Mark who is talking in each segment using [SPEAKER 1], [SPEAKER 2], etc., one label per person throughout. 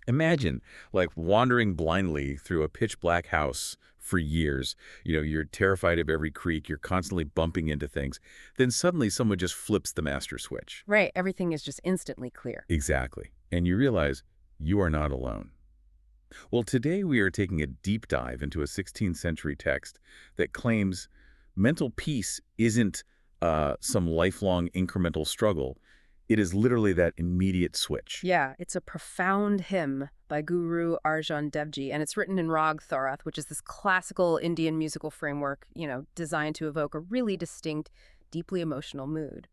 [SPEAKER 1] Imagine, like, wandering blindly through a pitch-black house for years. You're terrified of every creak. You're constantly bumping into things. Then suddenly someone just flips the master switch.
[SPEAKER 2] Right, everything is just instantly clear.
[SPEAKER 1] Exactly. And you realize you are not alone. Well, today we are taking a deep dive into a 16th century text that claims mental peace isn't some lifelong incremental struggle. It is literally that immediate switch.
[SPEAKER 2] Yeah, it's a profound hymn by Guru Arjan Devji, and it's written in Rag Sora'th, which is this classical Indian musical framework, designed to evoke a really distinct, deeply emotional mood.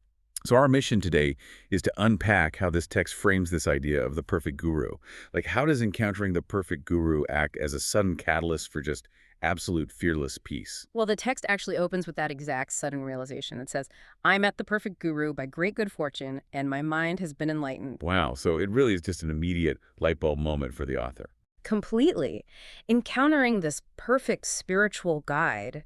[SPEAKER 1] So our mission today is to unpack how this text frames this idea of the perfect guru. Like, how does encountering the perfect guru act as a sudden catalyst for just absolute fearless peace?
[SPEAKER 2] Well, the text actually opens with that exact sudden realization. It says, I met the perfect guru by great good fortune, and my mind has been enlightened.
[SPEAKER 1] Wow, so it really is just an immediate light bulb moment for the author.
[SPEAKER 2] Completely. Encountering this perfect spiritual guide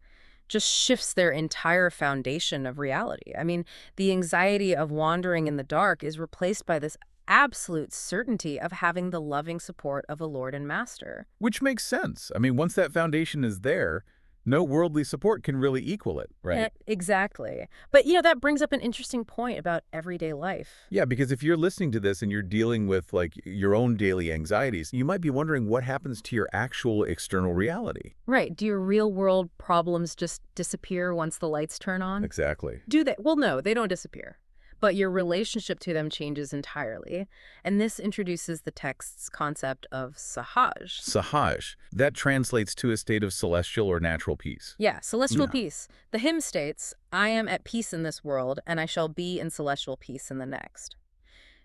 [SPEAKER 2] just shifts their entire foundation of reality. I mean, the anxiety of wandering in the dark is replaced by this absolute certainty of having the loving support of a Lord and Master.
[SPEAKER 1] Which makes sense. I mean, once that foundation is there, no worldly support can really equal it, right?
[SPEAKER 2] Exactly. But, that brings up an interesting point about everyday life.
[SPEAKER 1] Yeah, because if you're listening to this and you're dealing with, like, your own daily anxieties, you might be wondering what happens to your actual external reality.
[SPEAKER 2] Right. Do your real-world problems just disappear once the lights turn on?
[SPEAKER 1] Exactly.
[SPEAKER 2] Do they? Well, no, they don't disappear. But your relationship to them changes entirely. And this introduces the text's concept of sahaj.
[SPEAKER 1] Sahaj. That translates to a state of celestial or natural peace.
[SPEAKER 2] Yeah, celestial
[SPEAKER 1] Yeah.
[SPEAKER 2] peace. The hymn states, I am at peace in this world, and I shall be in celestial peace in the next.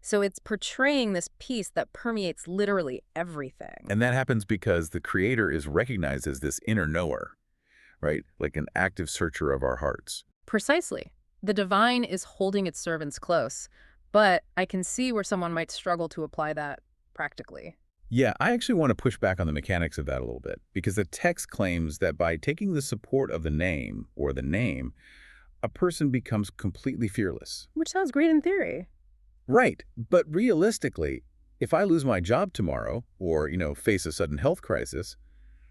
[SPEAKER 2] So it's portraying this peace that permeates literally everything.
[SPEAKER 1] And that happens because the Creator is recognized as this inner knower, right? Like an active searcher of our hearts.
[SPEAKER 2] Precisely. The divine is holding its servants close, but I can see where someone might struggle to apply that practically.
[SPEAKER 1] Yeah, I actually want to push back on the mechanics of that a little bit, because the text claims that by taking the support of the name, or the name, a person becomes completely fearless.
[SPEAKER 2] Which sounds great in theory.
[SPEAKER 1] Right, but realistically, if I lose my job tomorrow, or, face a sudden health crisis,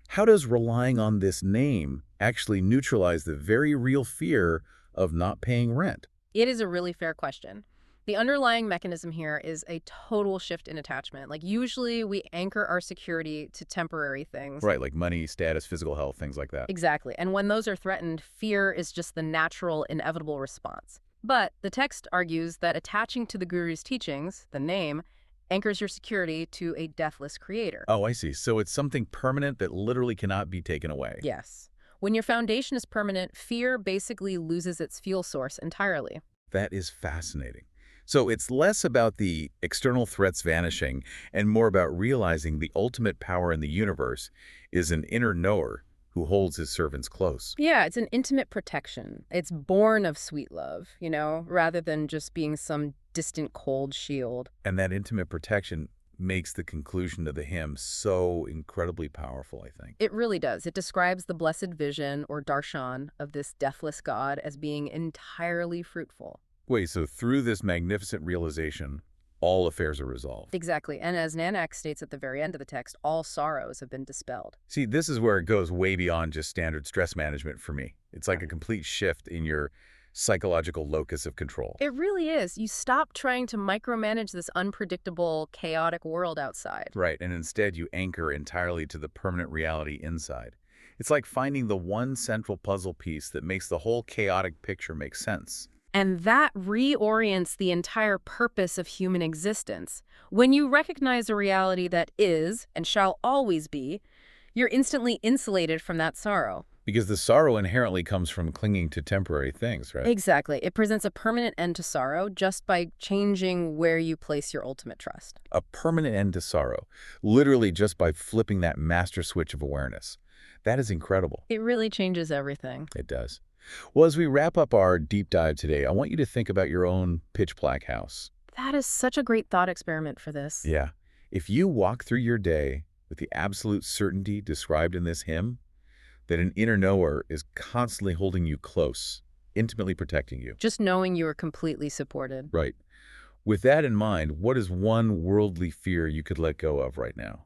[SPEAKER 1] how does relying on this name actually neutralize the very real fear of not paying rent?
[SPEAKER 2] It is a really fair question. The underlying mechanism here is a total shift in attachment. Like, usually we anchor our security to temporary things.
[SPEAKER 1] Right, like money, status, physical health, things like that.
[SPEAKER 2] Exactly. And when those are threatened, fear is just the natural, inevitable response. But the text argues that attaching to the guru's teachings, the name, anchors your security to a deathless creator.
[SPEAKER 1] Oh, I see. So it's something permanent that literally cannot be taken away.
[SPEAKER 2] Yes. When your foundation is permanent, fear basically loses its fuel source entirely.
[SPEAKER 1] That is fascinating. So it's less about the external threats vanishing and more about realizing the ultimate power in the universe is an inner knower who holds his servants close.
[SPEAKER 2] Yeah, it's an intimate protection. It's born of sweet love, rather than just being some distant cold shield.
[SPEAKER 1] And that intimate protection makes the conclusion of the hymn so incredibly powerful, I think.
[SPEAKER 2] It really does. It describes the blessed vision, or darshan, of this deathless God as being entirely fruitful.
[SPEAKER 1] Wait, so through this magnificent realization, all affairs are resolved.
[SPEAKER 2] Exactly. And as Nanak states at the very end of the text, all sorrows have been dispelled.
[SPEAKER 1] See, this is where it goes way beyond just standard stress management for me. It's like a complete shift in your psychological locus of control.
[SPEAKER 2] It really is. You stop trying to micromanage this unpredictable, chaotic world outside.
[SPEAKER 1] Right, and instead you anchor entirely to the permanent reality inside. It's like finding the one central puzzle piece that makes the whole chaotic picture make sense.
[SPEAKER 2] And that reorients the entire purpose of human existence. When you recognize a reality that is and shall always be, you're instantly insulated from that sorrow.
[SPEAKER 1] Because the sorrow inherently comes from clinging to temporary things, right?
[SPEAKER 2] Exactly. It presents a permanent end to sorrow just by changing where you place your ultimate trust.
[SPEAKER 1] A permanent end to sorrow, literally just by flipping that master switch of awareness. That is incredible.
[SPEAKER 2] It really changes everything.
[SPEAKER 1] It does. Well, as we wrap up our deep dive today, I want you to think about your own pitch-black house.
[SPEAKER 2] That is such a great thought experiment for this.
[SPEAKER 1] Yeah. If you walk through your day with the absolute certainty described in this hymn, that an inner knower is constantly holding you close, intimately protecting you.
[SPEAKER 2] Just knowing you are completely supported.
[SPEAKER 1] Right. With that in mind, what is one worldly fear you could let go of right now?